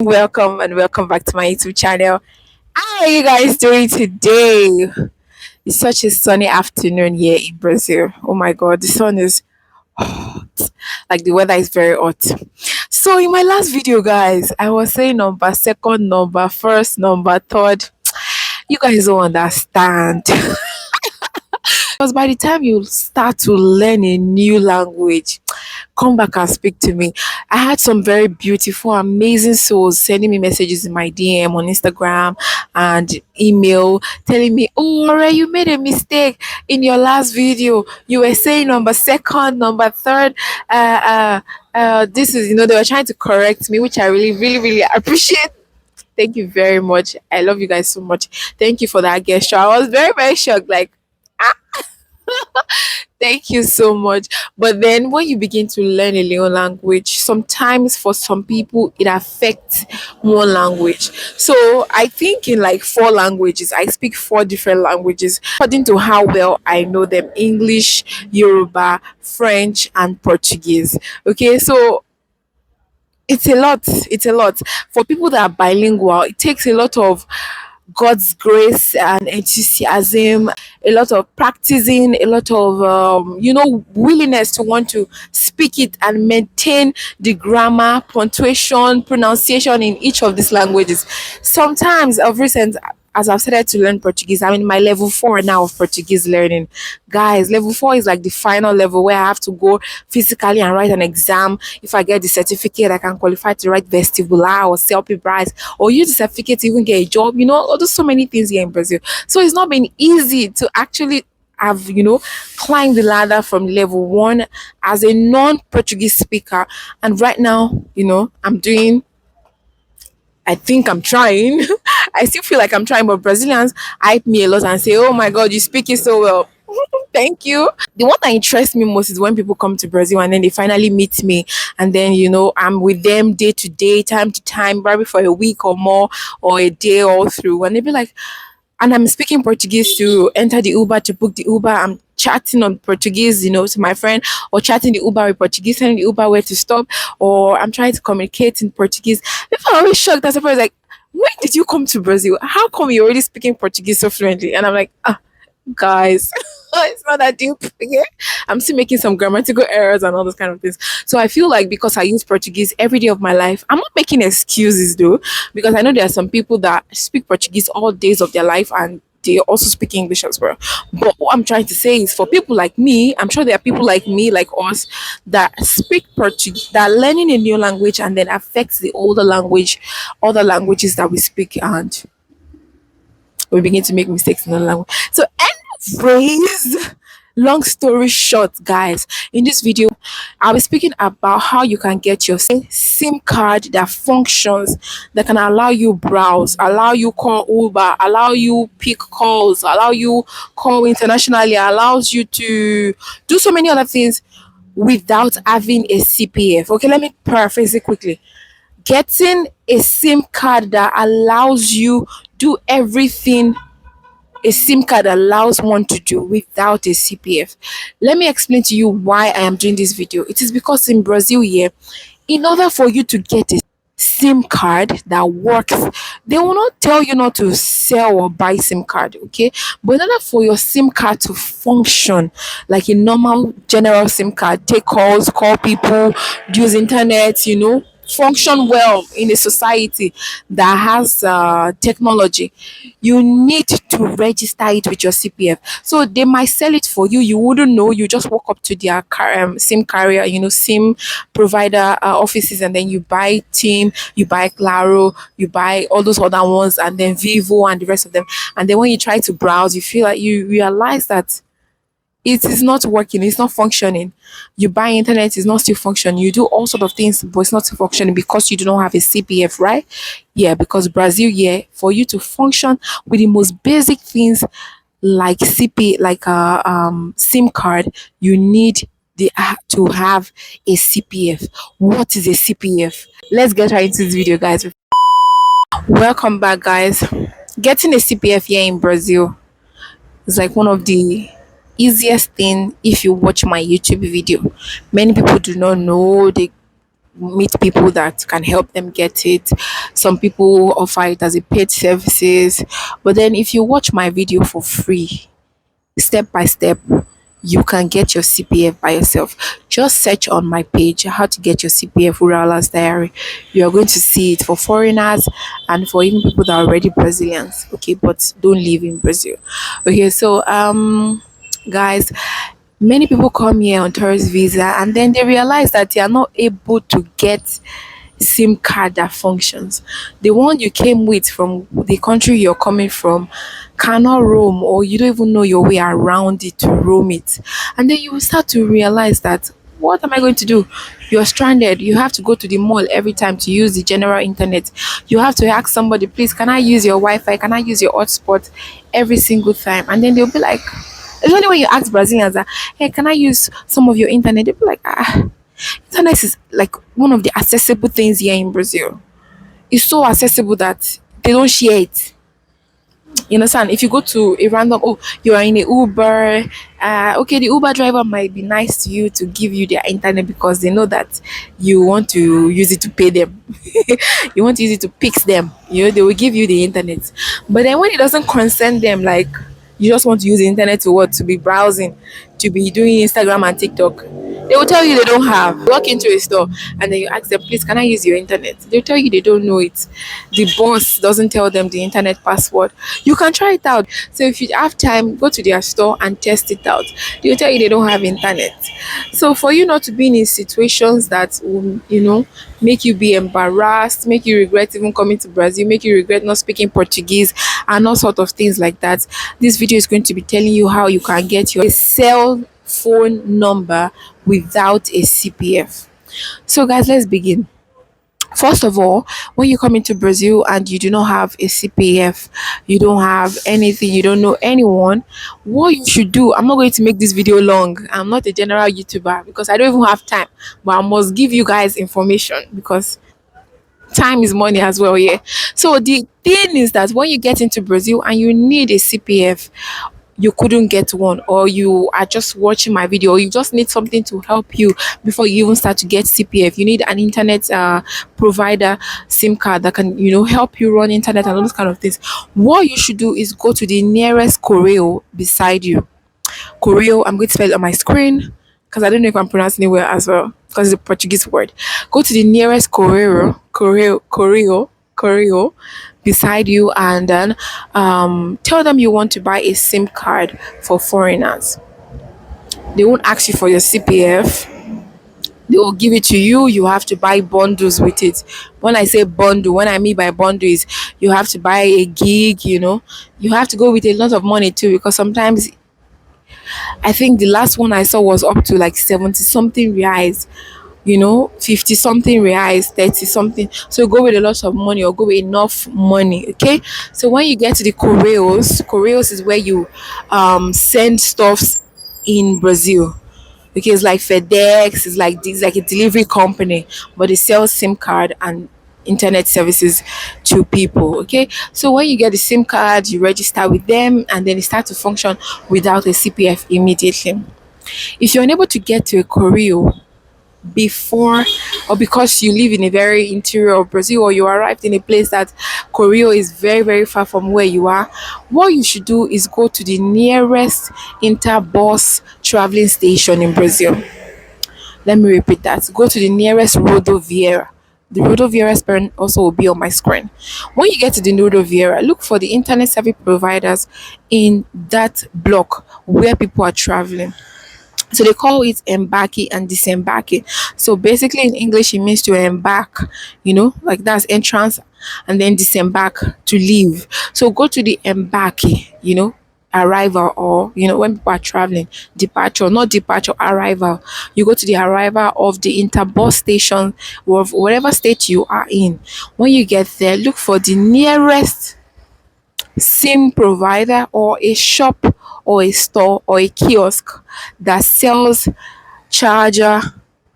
Welcome and welcome back to my YouTube channel. How are you guys doing today? It's such a sunny afternoon here in Brazil. Oh my god, the sun is hot. Like the weather is very hot. So in my last video, guys, I was saying number, second number, first number, third. You guys don't understand. Because by the time you start to learn a new language, come back and speak to me. I had some very beautiful, amazing souls sending me messages in my DM on Instagram and email telling me, "Oh, Ore, you made a mistake in your last video. You were saying number second, number third. This is, they were trying to correct me, which I really, really, really appreciate. Thank you very much. I love you guys so much. Thank you for that gesture. I was very, very shocked. Like, thank you so much. But then when you begin to learn a new language, sometimes for some people it affects one language. So I think in like four languages, I speak four different languages according to how well I know them: English, Yoruba, French, and Portuguese. Okay, so it's a lot. It's a lot. For people that are bilingual, it takes a lot of God's grace and enthusiasm, a lot of practicing, a lot of willingness to want to speak it and maintain the grammar, punctuation, pronunciation in each of these languages. Sometimes, of recent, as I've started to learn Portuguese, I'm in my level 4 now of Portuguese learning. Guys, level 4 is like the final level where I have to go physically and write an exam. If I get the certificate, I can qualify to write vestibular or CLP prize or use the certificate to even get a job. There's so many things here in Brazil. So it's not been easy to actually have climbed the ladder from level 1 as a non-Portuguese speaker. And right now, I'm doing, I think I'm trying. I still feel like I'm trying, but Brazilians hype me a lot and say, "Oh my God, you speak it so well." Thank you. The one that interests me most is when people come to Brazil and then they finally meet me, and then I'm with them day to day, time to time, probably for a week or more, or a day all through, and they be like, and I'm speaking Portuguese to enter the Uber, to book the Uber. I'm chatting on Portuguese, to my friend, or chatting the Uber with Portuguese, telling the Uber where to stop, or I'm trying to communicate in Portuguese. People are always shocked. That's surprised, like, when did you come to Brazil? How come you're already speaking Portuguese so fluently? And I'm like, guys, it's not that deep. Okay? I'm still making some grammatical errors and all those kind of things. So I feel like because I use Portuguese every day of my life, I'm not making excuses though, because I know there are some people that speak Portuguese all days of their life and they also speak English as well. But what I'm trying to say is for people like me, I'm sure there are people like me, like us, that speak Portuguese, that are learning a new language and then affects the older language, other languages that we speak, and we begin to make mistakes in the language. So, anyways, long story short, guys, in this video, I'll be speaking about how you can get your SIM card that functions, that can allow you browse, allow you call Uber, allow you pick calls, allow you call internationally, allows you to do so many other things without having a CPF. Okay, let me paraphrase it quickly. Getting a SIM card that allows you do everything a SIM card allows one to do without a CPF. Let me explain to you why I am doing this video. It is because in Brazil here, in order for you to get a SIM card that works, they will not tell you not to sell or buy SIM card, okay? But in order for your SIM card to function like a normal general SIM card, take calls, call people, use internet, function well in a society that has technology, you need to register it with your CPF. So they might sell it for you. You wouldn't know. You just walk up to their SIM carrier, SIM provider offices, and then you buy Team, you buy Claro, you buy all those other ones, and then Vivo and the rest of them. And then when you try to browse, you feel like you realize that it is not working, it's not functioning. You buy internet, it's not still functioning. You do all sort of things, but it's not still functioning because you do not have a CPF, right? Yeah, because Brazil, yeah, for you to function with the most basic things like like a SIM card, you need to have a CPF. What is a CPF? Let's get right into this video, guys. Welcome back, guys. Getting a CPF here in Brazil is like one of the easiest thing if you watch my YouTube video. Many people do not know. meet people that can help them get it. Some people offer it as a paid services. But then if you watch my video for free, step by step, you can get your CPF by yourself. Just search on my page how to get your CPF Ruralers Diary. You are going to see it for foreigners and for even people that are already Brazilians. Okay, but don't live in Brazil. Okay, so guys, many people come here on tourist visa and then they realize that they are not able to get SIM card that functions. The one you came with from the country you're coming from cannot roam, or you don't even know your way around it to roam it. And then you will start to realize that, what am I going to do? You're stranded. You have to go to the mall every time to use the general internet. You have to ask somebody, please, can I use your Wi Fi? Can I use your hotspot every single time? And then they'll be like, it's only when you ask Brazilians that, hey, can I use some of your internet? They'll be like, internet is like one of the accessible things here in Brazil. It's so accessible that they don't share it. You understand? If you go to a random, oh, you are in a Uber, okay, the Uber driver might be nice to you to give you their internet because they know that you want to use it to pay them. You want to use it to fix them. You know, they will give you the internet. But then when it doesn't concern them, like you just want to use the internet to what? To be browsing, to be doing Instagram and TikTok. They will tell you they don't have. Walk into a store and then you ask them, please, can I use your internet? They'll tell you they don't know it. The boss doesn't tell them the internet password. You can try it out. So if you have time, go to their store and test it out. They'll tell you they don't have internet. So for you not to be in situations that will, make you be embarrassed, make you regret even coming to Brazil, make you regret not speaking Portuguese and all sort of things like that, this video is going to be telling you how you can get your cell phone number without a CPF. So guys, let's begin. First of all, when you come into Brazil and you do not have a CPF, you don't have anything, you don't know anyone, what you should do, I'm not going to make this video long. I'm not a general YouTuber because I don't even have time, but I must give you guys information because time is money as well, yeah. So the thing is that when you get into Brazil and you need a CPF, you couldn't get one, or you are just watching my video, or you just need something to help you before you even start to get CPF. You need an internet provider SIM card that can, help you run internet and all those kind of things. What you should do is go to the nearest Correo beside you. Correo, I'm going to spell it on my screen because I don't know if I'm pronouncing it well as well because it's a Portuguese word. Go to the nearest Correo beside you and then tell them you want to buy a SIM card for foreigners. They won't ask you for your CPF. They will give it to you. You have to buy bundles with it. When I say bundle, when I mean by bundle is you have to buy a gig, you have to go with a lot of money too because sometimes I think the last one I saw was up to like 70 something reais, 50 something reais, 30 something. So go with a lot of money or go with enough money. Okay. So when you get to the Correios is where you send stuffs in Brazil. Okay, it's like FedEx, it's like a delivery company, but they sell SIM card and internet services to people. Okay, so when you get the SIM card, you register with them and then it starts to function without a CPF immediately. If you're unable to get to a Correo before or because you live in a very interior of Brazil or you arrived in a place that Correo is very, very far from where you are, what you should do is go to the nearest interbus traveling station in Brazil. Let me repeat that. Go to the nearest Rodoviária. The Rodoviária spelling also will be on my screen. When you get to the Rodoviária, look for the internet service providers in that block where people are traveling. So they call it embarking and disembarking. So basically in English it means to embark, like that's entrance, and then disembark to leave. So go to the embarking, arrival, or when people are traveling, departure, not departure, arrival. You go to the arrival of the interbus station or of whatever state you are in. When you get there, look for the nearest SIM provider or a shop or a store or a kiosk that sells charger,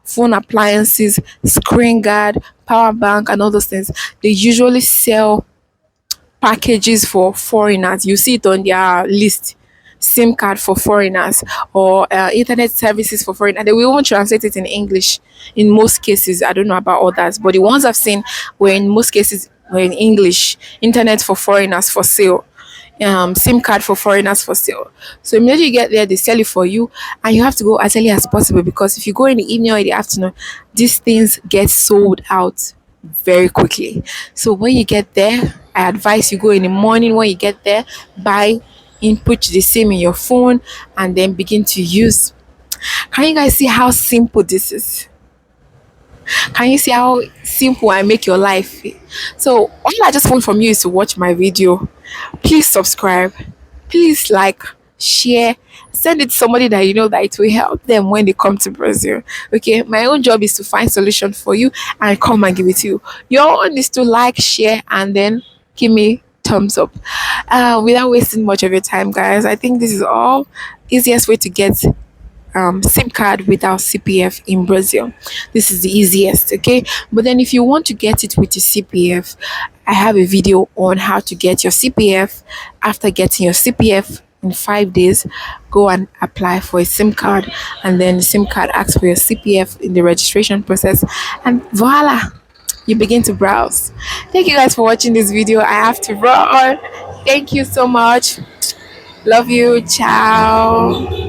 phone appliances, screen guard, power bank, and all those things. They usually sell packages for foreigners. You see it on their list. SIM card for foreigners or internet services for foreigners. They will even translate it in English in most cases. I don't know about others, but the ones I've seen were in most cases were in English. Internet for foreigners for sale. SIM card for foreigners for sale. So immediately you get there, they sell it for you, and you have to go as early as possible because if you go in the evening or in the afternoon, these things get sold out very quickly. So when you get there, I advise you go in the morning. When you get there, buy, input the SIM in your phone, and then begin to use. Can you guys see how simple this is? Can you see how simple I make your life? So all I just want from you is to watch my video. Please subscribe. Please like, share, send it to somebody that you know that it will help them when they come to Brazil. Okay, my own job is to find solution for you and come and give it to you. Your own is to like, share, and then give me thumbs up. Without wasting much of your time, guys, I think this is all easiest way to get SIM card without CPF in Brazil. This is the easiest, okay? But then if you want to get it with your CPF, I have a video on how to get your CPF. After getting your CPF in 5 days, go and apply for a SIM card, and then the SIM card asks for your CPF in the registration process, and voila, you begin to browse. Thank you guys for watching this video. I have to run. Thank you so much. Love you. Ciao.